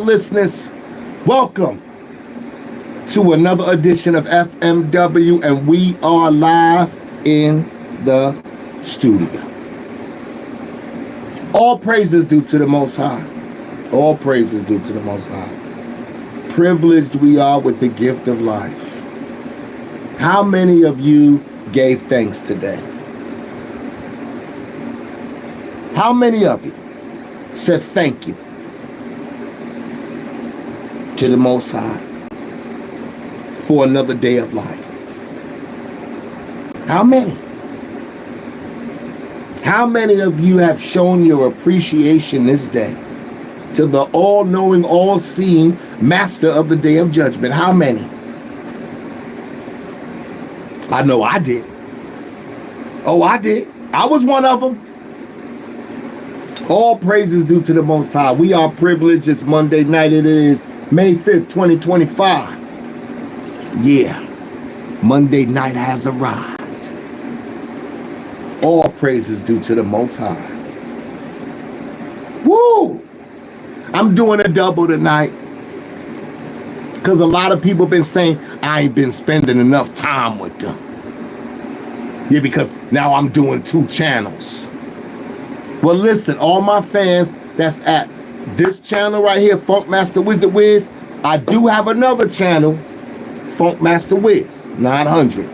listeners, welcome to another edition of FMW, and we are live in the studio. All praises due to the Most High. All praises due to the Most High. Privileged we are with the gift of life. How many of you gave thanks today? How many of you said thank you to the Most High for another day of life? How many? How many of you have shown your appreciation this day to the all-knowing, all-seeing master of the day of judgment? How many? I know I did. Oh, I did. I was one of them. All praises due to the Most High. We are privileged. It's Monday night. It is May 5th, 2025. Yeah, Monday night has arrived. All praises due to the Most High. Woo! I'm doing a double tonight because a lot of people been saying I ain't been spending enough time with them. Yeah, because now I'm doing 2 channels. Well, listen, all my fans that's at this channel right here, Funk Master Wizard Wiz, I do have another channel, Funk Master Wiz 900.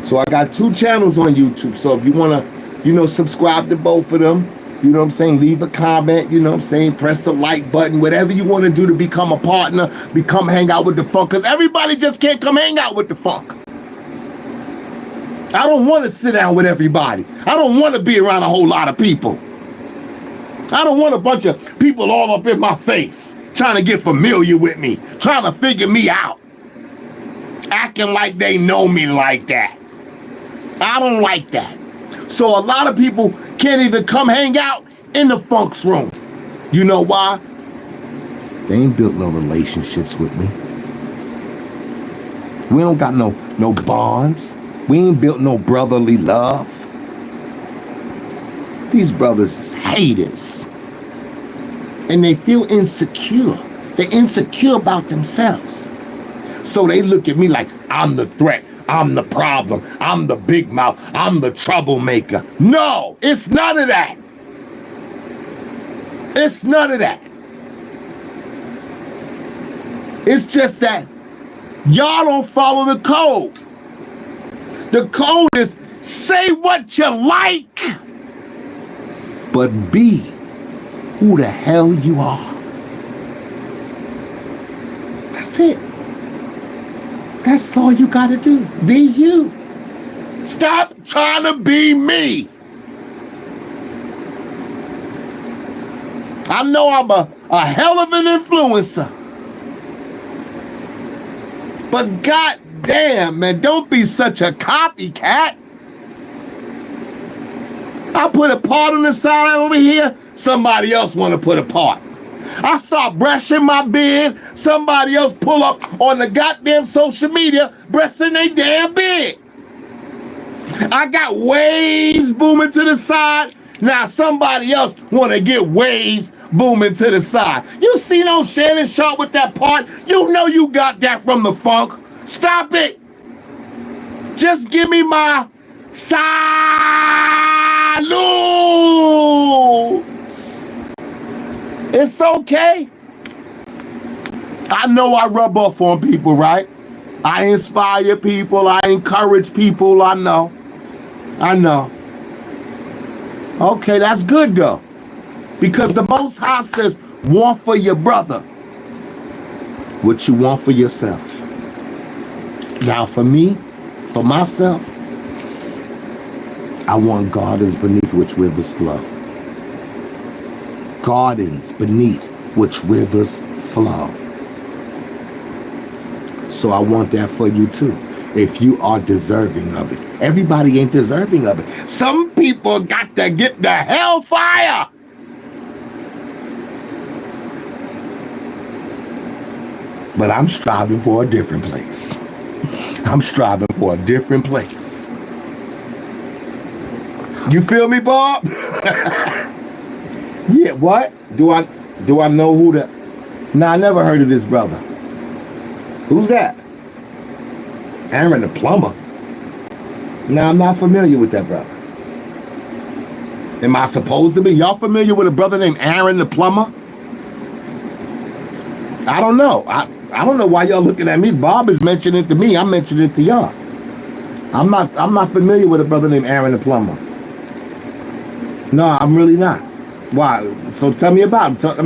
So I got 2 channels on YouTube. So if you want to, subscribe to both of them, you know what I'm saying, leave a comment, you know what I'm saying, press the like button, whatever you want to do to become a partner, become hang out with the funk, because everybody just can't come hang out with the funk. I don't want to sit down with everybody. I don't want to be around a whole lot of people. I don't want a bunch of people all up in my face trying to get familiar with me, trying to figure me out, acting like they know me like that. I don't like that. So a lot of people can't even come hang out in the funk's room. You know why? They ain't built no relationships with me. We don't got no bonds. We ain't built no brotherly love. These brothers is haters. And they feel insecure. They're insecure about themselves. So they look at me like I'm the threat. I'm the problem. I'm the big mouth. I'm the troublemaker. No, it's none of that. It's none of that. It's just that y'all don't follow the code. The code is say what you like, but be who the hell you are. That's it. That's all you gotta do. Be you. Stop trying to be me. I know I'm a hell of an influencer. But goddamn, man, don't be such a copycat. I put a part on the side over here, somebody else want to put a part. I start brushing my beard, somebody else pull up on the goddamn social media, brushing their damn beard. I got waves booming to the side, now somebody else want to get waves booming to the side. You see those Shannon Sharp with that part? You know you got that from the funk. Stop it. Just give me my salutes. It's okay. I know I rub off on people, right? I inspire people. I encourage people. I know. Okay, that's good though. Because the Most High says, want for your brother what you want for yourself. Now for me, for myself, I want gardens beneath which rivers flow. Gardens beneath which rivers flow. So I want that for you too, if you are deserving of it. Everybody ain't deserving of it. Some people got to get the hellfire. But I'm striving for a different place. I'm striving for a different place. You feel me, Bob? Yeah, what? Do I know who the Nah, I never heard of this brother. Who's that? Aaron the Plumber. Nah, I'm not familiar with that brother. Am I supposed to be? Y'all familiar with a brother named Aaron the Plumber? I don't know. I don't know why y'all looking at me. Bob is mentioning it to me. I'm mentioning it to y'all. I'm not familiar with a brother named Aaron the Plumber. No, I'm really not. Why? So tell me about him.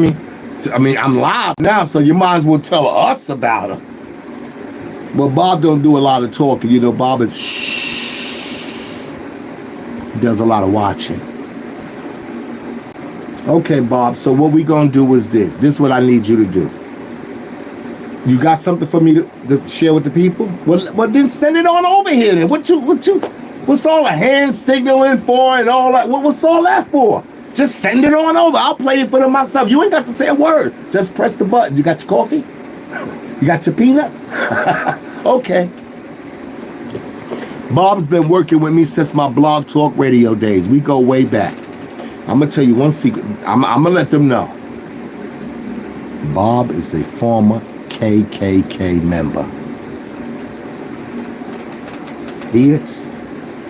I mean, I'm live now, so you might as well tell us about him. Well, Bob don't do a lot of talking. You know, Bob is does a lot of watching. Okay, Bob, so what we gonna do is this. This is what I need you to do. You got something for me to share with the people? Well, then send it on over here then. What's all the hand signaling for and all that? What's all that for? Just send it on over. I'll play it for them myself. You ain't got to say a word. Just press the button. You got your coffee? You got your peanuts? Okay. Bob's been working with me since my Blog Talk Radio days. We go way back. I'm going to tell you one secret. I'm going to let them know. Bob is a former KKK member. He is.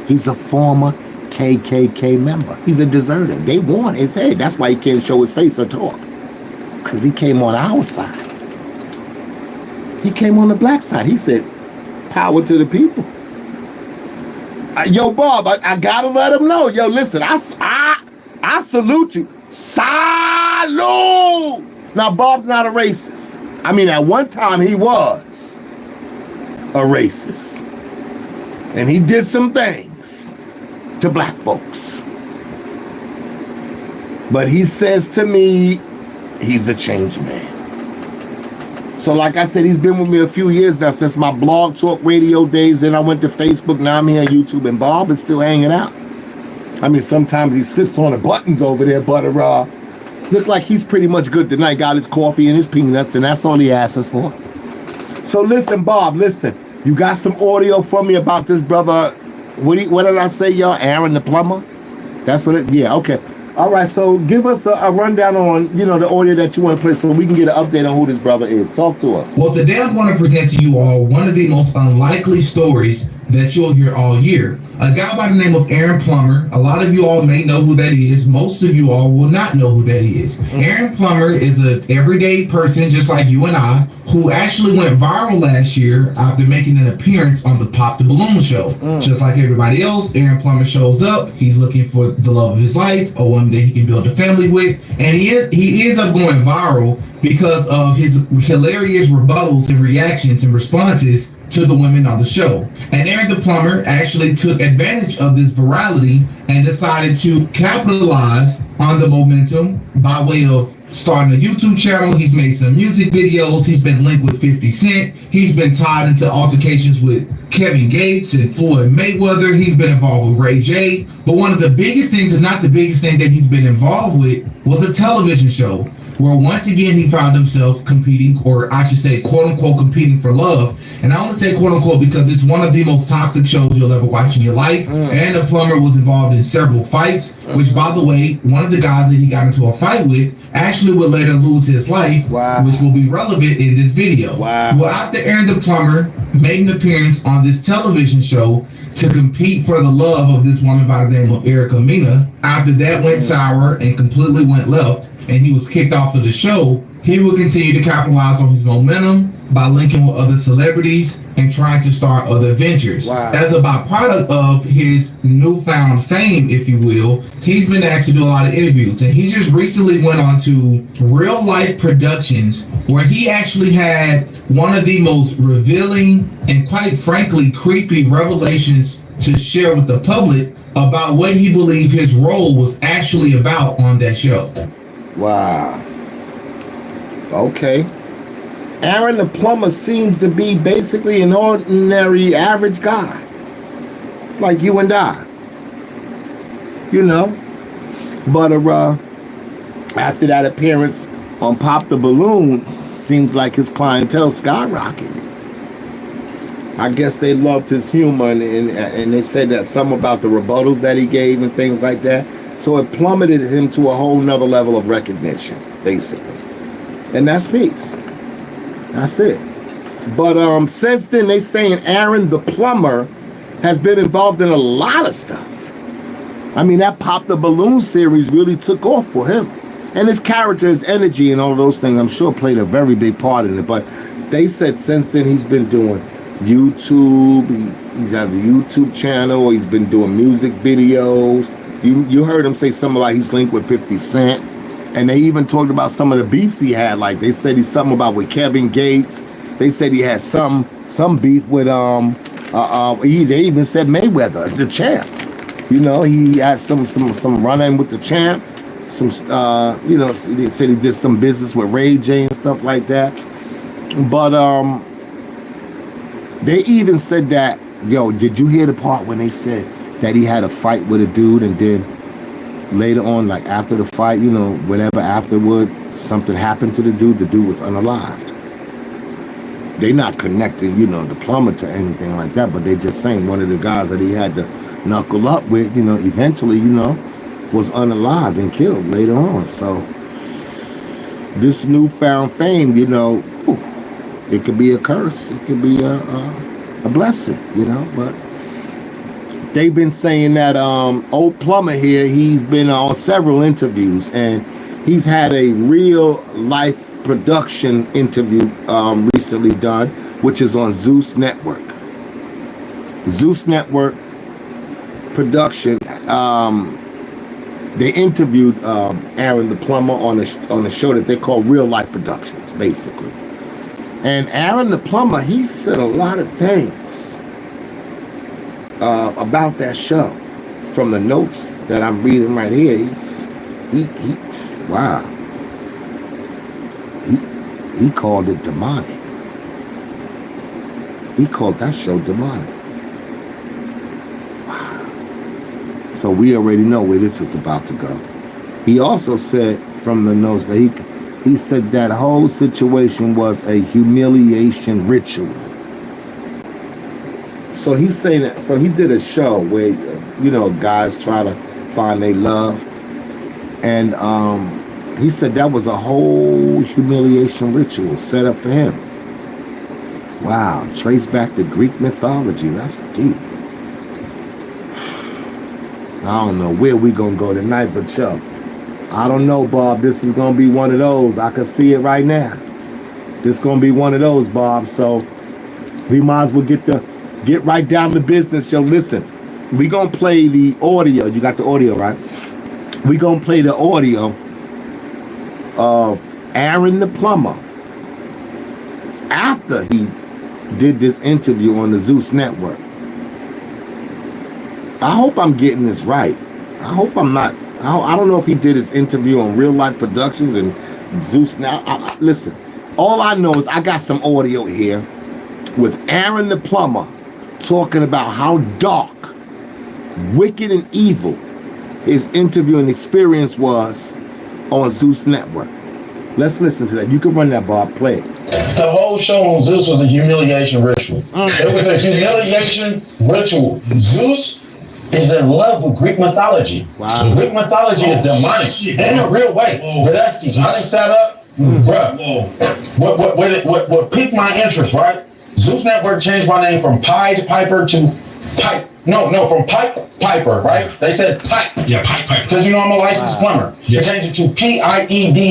He's a former KKK member. He's a deserter. They want his head. That's why he can't show his face or talk. Because he came on our side. He came on the black side. He said, power to the people. Yo, Bob, I gotta let him know. Yo, listen, I salute you. Salute! Now, Bob's not a racist. I mean, at one time he was a racist. And he did some things to black folks. But he says to me, he's a changed man. So like I said, he's been with me a few years now, since my Blog Talk Radio days. Then I went to Facebook, now I'm here on YouTube, and Bob is still hanging out. I mean, sometimes he slips on the buttons over there, but look like he's pretty much good tonight. Got his coffee and his peanuts, and that's all he asks us for. So listen, Bob, listen. You got some audio for me about this brother. What did I say, y'all? Aaron the Plumber? That's what it, yeah, okay. All right, so give us a rundown on, the audio that you want to play so we can get an update on who this brother is. Talk to us. Well, today I'm going to present to you all one of the most unlikely stories that you'll hear all year. A guy by the name of Aaron Plummer. A lot of you all may know who that is. Most of you all will not know who that is. Aaron Plummer is an everyday person just like you and I, who actually went viral last year after making an appearance on the Pop the Balloon show. Just like everybody else, Aaron Plummer shows up. He's looking for the love of his life, or one that he can build a family with, and he ends up going viral because of his hilarious rebuttals and reactions and responses to the women on the show. And Aaron the Plumber actually took advantage of this virality and decided to capitalize on the momentum by way of starting a YouTube channel. He's made some music videos. He's been linked with 50 Cent. He's been tied into altercations with Kevin Gates and Floyd Mayweather. He's been involved with Ray J. But one of the biggest things, and not the biggest thing that he's been involved with, was a television show where once again he found himself competing, or I should say, quote unquote, competing for love. And I only say quote unquote because it's one of the most toxic shows you'll ever watch in your life. And the Plumber was involved in several fights, which, by the way, one of the guys that he got into a fight with actually would later lose his life, which will be relevant in this video. Well, after Aaron the Plumber made an appearance on this television show to compete for the love of this woman by the name of Erica Mena, after that went sour and completely went left, and he was kicked off of the show, he will continue to capitalize on his momentum by linking with other celebrities and trying to start other ventures. As a byproduct of his newfound fame, if you will, he's been asked to do a lot of interviews, and he just recently went on to Real Life Productions, where he actually had one of the most revealing and, quite frankly, creepy revelations to share with the public about what he believed his role was actually about on that show. Wow. Okay. Aaron the Plumber seems to be basically an ordinary average guy. Like you and I. But after that appearance on Pop the Balloon, seems like his clientele skyrocketed. I guess they loved his humor, and they said that some about the rebuttals that he gave and things like that. So it plummeted him to a whole nother level of recognition, basically. And that's peace. That's it. But since then, they saying Aaron the Plumber has been involved in a lot of stuff. I mean, that Pop the Balloon series really took off for him. And his character, his energy, and all of those things, I'm sure played a very big part in it. But they said since then he's been doing YouTube. He has a YouTube channel. He's been doing music videos. You heard him say something like he's linked with 50 Cent. And they even talked about some of the beefs he had. Like they said he's something about with Kevin Gates. They said he had some beef with they even said Mayweather, the champ. You know, he had some run-in with the champ. They said he did some business with Ray J and stuff like that. But they even said that, yo, did you hear the part when they said that he had a fight with a dude and then later on, like after the fight, you know, whatever afterward, something happened to the dude was unalived. They not connected, you know, the Plumber to anything like that, but they just saying one of the guys that he had to knuckle up with, you know, eventually, you know, was unalived and killed later on. So this newfound fame, you know, it could be a curse, it could be a blessing, you know. But they've been saying that old Plummer here, he's been on several interviews and he's had a real life production interview recently done, which is on Zeus Network. Zeus Network production. They interviewed Aaron the Plumber on a show that they call Real Life Productions, basically. And Aaron the Plumber, he said a lot of things about that show. From the notes that I'm reading right here, wow. He called it demonic. He called that show demonic. Wow. So we already know where this is about to go. He also said from the notes that he said that whole situation was a humiliation ritual. So he's saying that. So he did a show where, you know, guys try to find their love, and he said that was a whole humiliation ritual set up for him. Wow, trace back to Greek mythology. That's deep. I don't know where we gonna go tonight, but yo, I don't know, Bob. This is gonna be one of those. I can see it right now. This is gonna be one of those, Bob. So we might as well get right down to business. Yo, listen, we gonna play the audio. You got the audio, right? We gonna play the audio of Aaron the Plumber after he did this interview on the Zeus Network. I hope I'm getting this right. I hope I'm not. I don't know if he did his interview on Real Life Productions and Zeus now. Listen, all I know is I got some audio here with Aaron the Plumber talking about how dark, wicked, and evil his interviewing experience was on Zeus Network. Let's listen to that. You can run that, Bob. Play it. The whole show on Zeus was a humiliation ritual. It was a humiliation ritual. Zeus is in love with Greek mythology. Wow. Greek mythology is demonic in a real way. Radesky, I done sat up, bruh. What piqued my interest, right? Zeus Network changed my name from Pied Piper to Pipe. No, from Pipe Piper, right? They said Pipe. Yeah, Pipe Piper. Because you know I'm a licensed plumber. Yeah. They changed it to Pied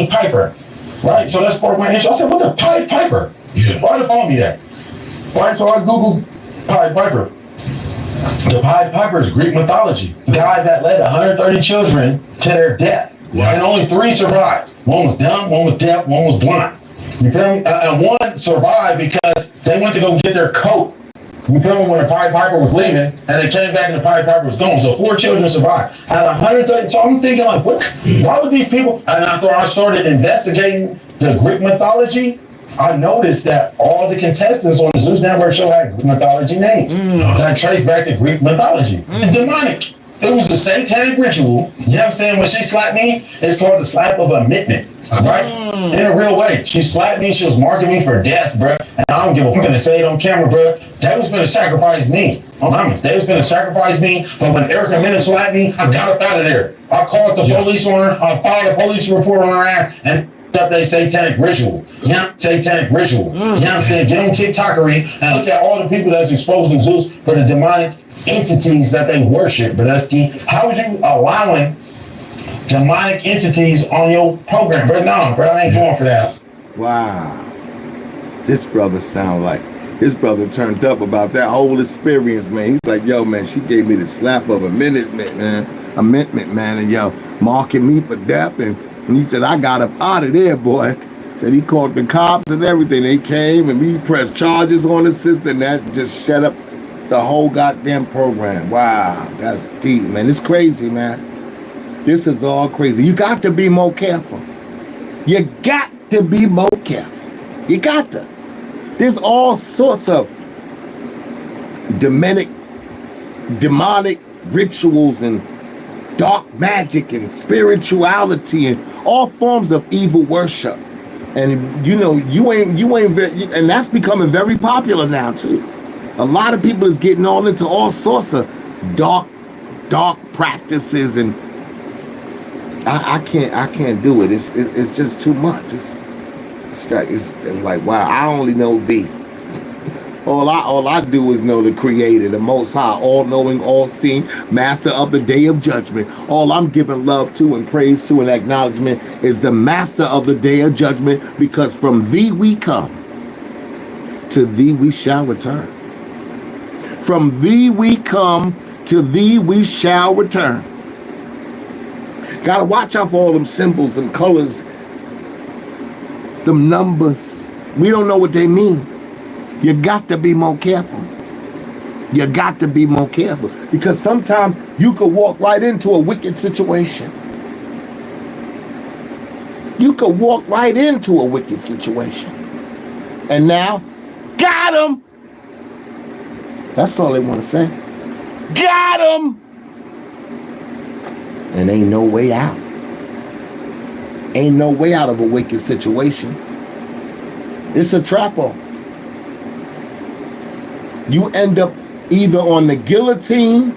Piper, right? So that sparked my interest. I said, what the Pied Piper? Yeah. Why the phone me that? Right, so I Googled Pied Piper. The Pied Piper is Greek mythology. The guy that led 130 children to their death. Wow. And only 3 survived. One was dumb, one was deaf, one was blind. You feel me? And one survived because they went to go get their coat. You feel me? When the Pied Piper was leaving, and they came back and the Pied Piper was gone. So 4 children survived. Out of 130, so I'm thinking like, what? Why would these people? And after I started investigating the Greek mythology, I noticed that all the contestants on the Zeus Network show had Greek mythology names. And I traced back to Greek mythology. It's demonic. It was a satanic ritual. You know what I'm saying? When she slapped me, it's called the slap of admittment. Right? In a real way. She slapped me, she was marking me for death, bro. And I don't give a fuck to say it on camera, bro. They was gonna sacrifice me. I'm honest. They was gonna sacrifice me, but when Erica Minna slapped me, I got up out of there. I called the police on her, I filed a police report on her ass, and up they satanic ritual. Satanic ritual. You know what I'm saying? Get on TikTokery and look at all the people that's exposing Zeus for the demonic entities that they worship. But how are you allowing demonic entities on your program? Bro, no, bro, I ain't going for that. Wow. This brother his brother turned up about that whole experience, man. He's like, yo, man, she gave me the slap of amendment, man, and yo, marking me for death. And he said, I got up out of there, boy. Said he called the cops and everything. They came and we pressed charges on his sister, and that just shut up the whole goddamn program. Wow, that's deep, man. It's crazy, man. This is all crazy. You got to be more careful. You got to be more careful. You got to. There's all sorts of demonic rituals and dark magic and spirituality and all forms of evil worship. And you ain't and that's becoming very popular now too. A lot of people is getting all into all sorts of dark practices, and I can't do it. It's just too much. It's like, wow, I only know thee. All I do is know the Creator, the Most High, all-knowing, all-seeing, Master of the Day of Judgment. All I'm giving love to and praise to and acknowledgement is the Master of the Day of Judgment, because from thee we come, to thee we shall return. From thee we come, to thee we shall return. Gotta watch out for all them symbols, them colors, them numbers. We don't know what they mean. You got to be more careful. You got to be more careful, because sometimes you could walk right into a wicked situation. You could walk right into a wicked situation. And now, got him. That's all they want to say. Got him. And ain't no way out. Ain't no way out of a wicked situation. It's a trap off. You end up either on the guillotine,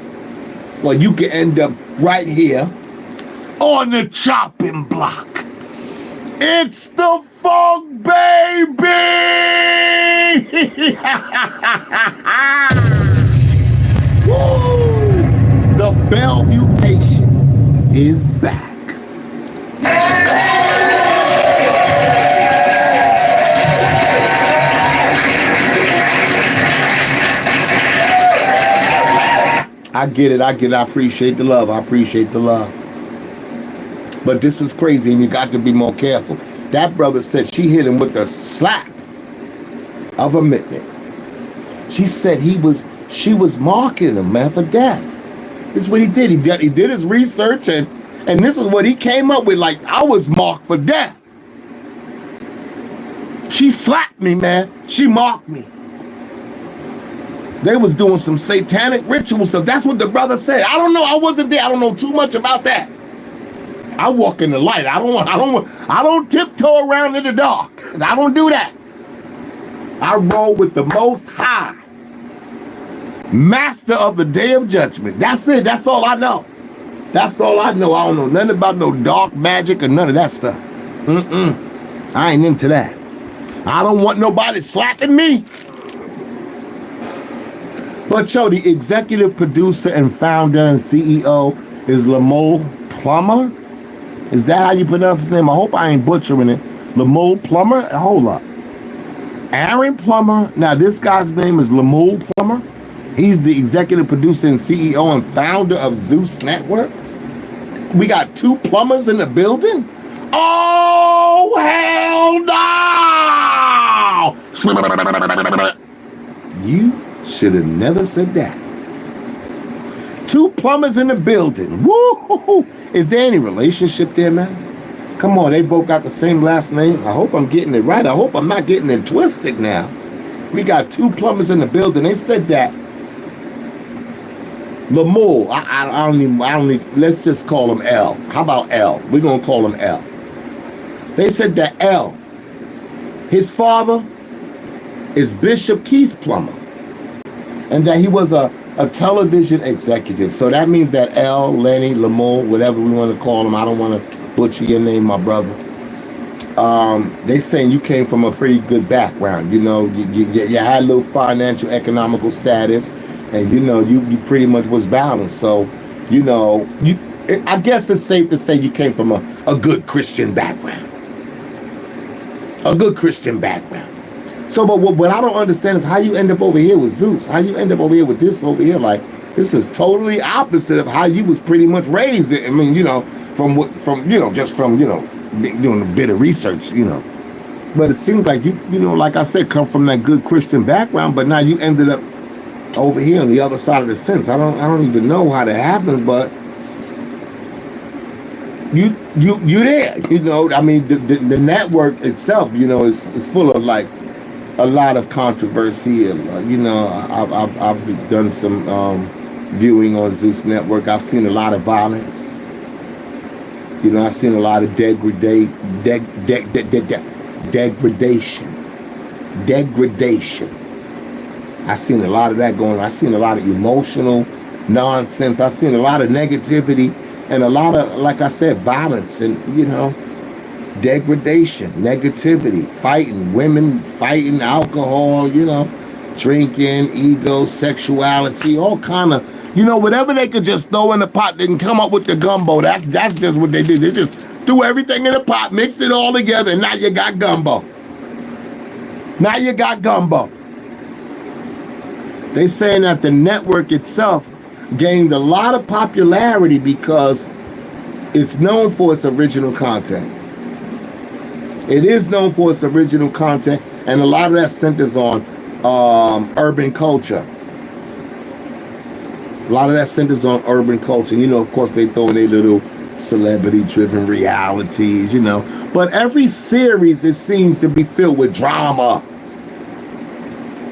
or you can end up right here on the chopping block. It's the funk, baby! Woo! The Bellevue patient is back. I get it. I appreciate the love. But this is crazy, and you got to be more careful. That brother said she hit him with a slap of a mitten. She said she was marking him, man, for death. This is what he did. He did his research, and this is what he came up with. Like, I was marked for death. She slapped me, man. She marked me. They was doing some satanic ritual stuff. That's what the brother said. I don't know. I wasn't there. I don't know too much about that. I walk in the light. I don't tiptoe around in the dark. I don't do that. I roll with the Most High, Master of the Day of Judgment. That's it. That's all I know. That's all I know. I don't know nothing about no dark magic or none of that stuff. I ain't into that. I don't want nobody slapping me. But yo, the executive producer and founder and CEO is Lamole Plummer. Is that how you pronounce his name? I hope I ain't butchering it. Lamole Plummer? Hold up. Aaron Plummer. Now, this guy's name is Lamole Plummer. He's the executive producer and CEO and founder of Zeus Network. We got two plumbers in the building? Oh, hell no! You should have never said that. Two plumbers in the building. Woo! Is there any relationship there, man? Come on, they both got the same last name. I hope I'm getting it right. I hope I'm not getting it twisted now. We got two plumbers in the building. They said that Lamole, I don't even, let's just call him L. How about L? We're going to call him L. They said that L, his father is Bishop Keith Plummer, and that he was a television executive. So that means that L, Lenny, Lamole, whatever we want to call him, I don't want to butcher your name, my brother. They saying you came from a pretty good background. You know, you had a little financial, economical status, and you know, you pretty much was balanced. So, you know, I guess it's safe to say you came from a good Christian background. A good Christian background. So, but what I don't understand is how you end up over here with Zeus. How you end up over here with this over here? Like, this is totally opposite of how you was pretty much raised. I mean, you know, from doing a bit of research, you know. But it seems like you know, like I said, come from that good Christian background, but now you ended up over here on the other side of the fence. I don't even know how that happens, but you there. You know, I mean, the network itself, you know, is full of like a lot of controversy. You know, I've done some viewing on Zeus Network. I've seen a lot of violence. You know, I've seen a lot of degradation. I've seen a lot of that going on. I've seen a lot of emotional nonsense. I've seen a lot of negativity and a lot of, like I said, violence and, you know, degradation, negativity, fighting, women fighting, alcohol, you know, drinking, ego, sexuality, all kind of, you know, whatever they could just throw in the pot, they can come up with the gumbo. That's just what they did. They just threw everything in the pot, mixed it all together, and now you got gumbo. Now you got gumbo. They saying that the network itself gained a lot of popularity because it's known for its original content. It is known for its original content, and a lot of that centers on urban culture. A lot of that centers on urban culture. You know, of course, they throw in their little celebrity-driven realities, you know. But every series, it seems to be filled with drama.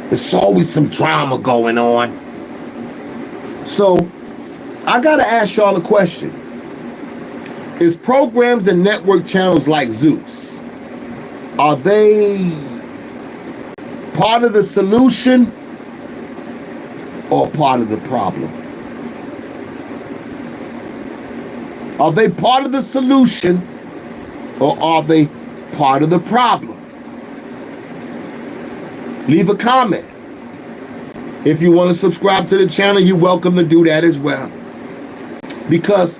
There's always some drama going on. So, I gotta ask y'all a question. Is programs and network channels like Zeus, are they part of the solution or part of the problem? Are they part of the solution or are they part of the problem? Leave a comment. If you want to subscribe to the channel, you're welcome to do that as well. Because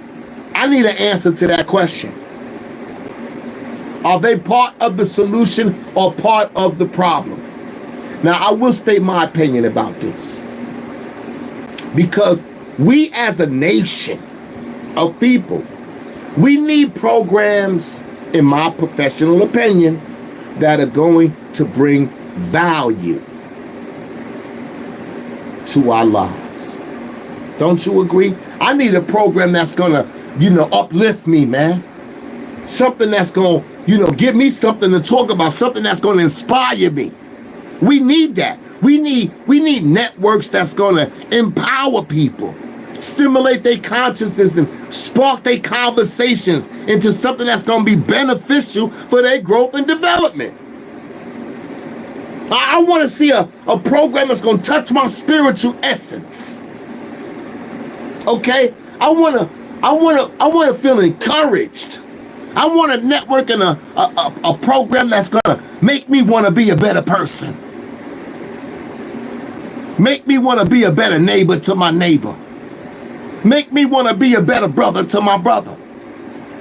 I need an answer to that question. Are they part of the solution or part of the problem? Now, I will state my opinion about this. Because we as a nation of people, we need programs, in my professional opinion, that are going to bring value to our lives. Don't you agree? I need a program that's gonna, you know, uplift me, man. Something that's gonna, you know, give me something to talk about, something that's gonna inspire me. We need that. We need networks that's gonna empower people, stimulate their consciousness and spark their conversations into something that's gonna be beneficial for their growth and development. I want to see a program that's going to touch my spiritual essence. Okay? I want to feel encouraged. I want a network and a program that's going to make me want to be a better person. Make me want to be a better neighbor to my neighbor. Make me want to be a better brother to my brother.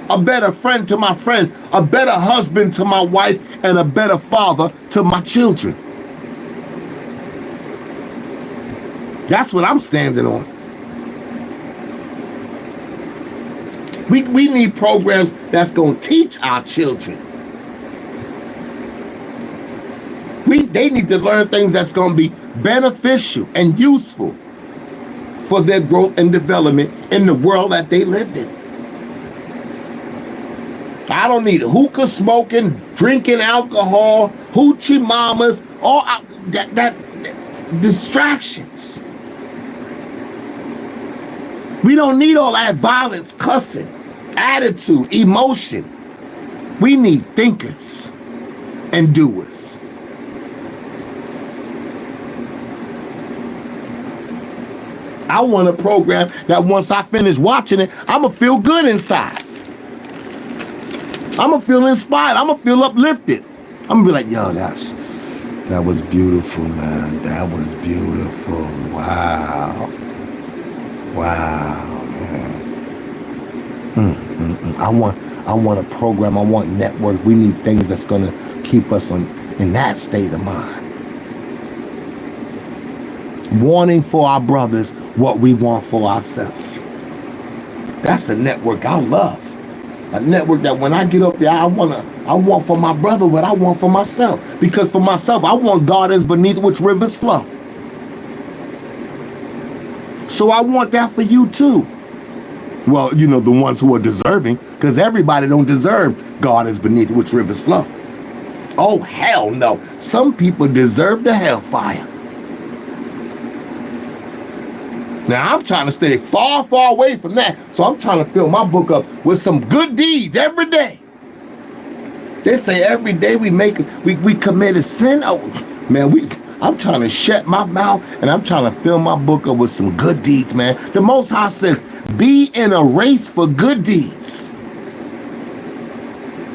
A better friend to my friend, a better husband to my wife, and a better father to my children. That's what I'm standing on. We need programs that's going to teach our children. They need to learn things that's going to be beneficial and useful for their growth and development in the world that they live in. I don't need hookah smoking, drinking alcohol, hoochie mamas, all that distractions. We don't need all that violence, cussing, attitude, emotion. We need thinkers and doers. I want a program that once I finish watching it, I'm going to feel good inside. I'm gonna feel inspired. I'm gonna feel uplifted. I'm gonna be like, yo, that was beautiful, man. That was beautiful. Wow, man. I want a program. I want network. We need things that's gonna keep us in that state of mind. Wanting for our brothers what we want for ourselves. That's a network I love. A network that when I get up there, I want for my brother what I want for myself. Because for myself, I want gardens beneath which rivers flow. So I want that for you too. Well, the ones who are deserving, because everybody don't deserve gardens beneath which rivers flow. Oh, hell no. Some people deserve the hellfire. Now, I'm trying to stay far, far away from that. So I'm trying to fill my book up with some good deeds every day. They say every day we committed sin. Oh, man, I'm trying to shut my mouth and I'm trying to fill my book up with some good deeds, man. The Most High says, be in a race for good deeds.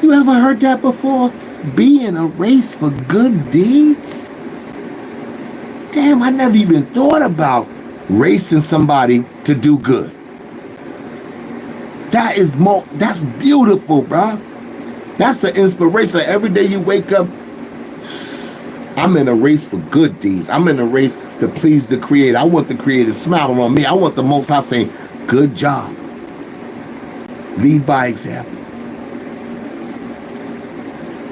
You ever heard that before? Be in a race for good deeds? Damn, I never even thought about racing somebody to do good. That's beautiful, bro. That's an inspiration. Like every day you wake up, I'm in a race for good deeds. I'm in a race to please the Creator. I want the Creator smiling on me. I want the Most High saying, good job. Lead by example.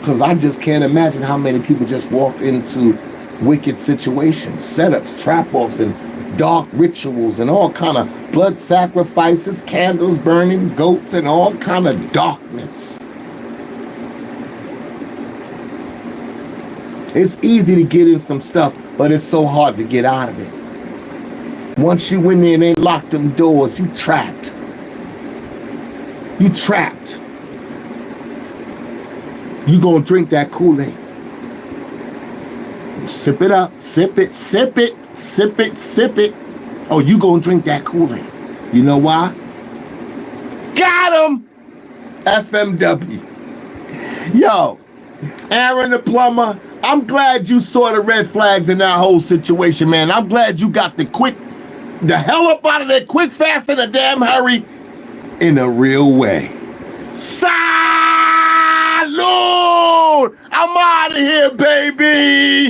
Because I just can't imagine how many people just walk into wicked situations, setups, trap-offs, and dark rituals, and all kind of blood sacrifices, candles burning, goats, and all kind of darkness. It's easy to get in some stuff, but it's so hard to get out of it. Once you in there and they lock them doors, you trapped. You trapped. You gonna drink that Kool-Aid. Sip it up, sip it, sip it, sip it, sip it. Oh, you gonna drink that Kool-Aid. You know why? Got him! FMW. Yo, Aaron the Plumber, I'm glad you saw the red flags in that whole situation, man. I'm glad you got the hell up out of there quick, fast, in a damn hurry, in a real way. Salute! I'm out of here, baby!